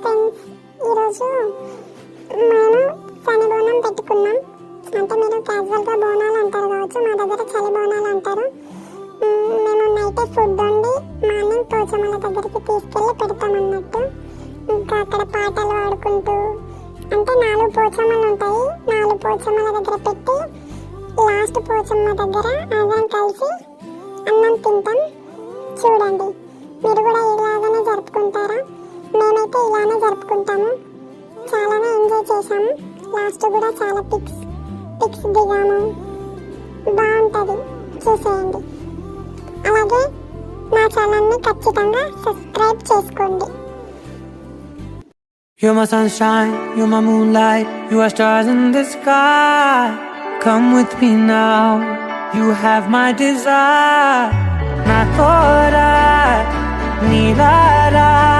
Friends, ఈరోజు మేము శని బోనం పెట్టుకున్నాం. అంటే మీరు క్యాజువల్గా బోనాలు అంటారు కావచ్చు, మా దగ్గర చలి బోనాలు అంటారు. మేము నైటే ఫుడ్ వండి మార్నింగ్ పోచమ్మల దగ్గరికి తీసుకెళ్ళి పెడతామన్నట్టు. ఇంకా అక్కడ పాటలు పాడుకుంటూ, అంటే 4 పోచమ్మలు ఉంటాయి, 4 పోచమ్మల దగ్గర పెట్టి లాస్ట్ పోచమ్మ దగ్గర అందరం కలిసి అన్నం తింటాం. చూడండి, మీరు కూడా ఇలాగనే జరుపుకుంటారా? మేమైతే ఇలానే జరుపుకుంటాము. చాలానే ఎంజాయ్ చేసాము. లాస్ట్ కూడా చాలా పిక్స్ దిగాము. బాగుంటుంది, చూసేయండి. అలాగే నా ఛానల్ని ఖచ్చితంగా సబ్స్క్రైబ్ చేసుకోండి. You're my sunshine, you're my moonlight, you are stars in the sky. Come with me now, you have my desire. Na tora, nilara.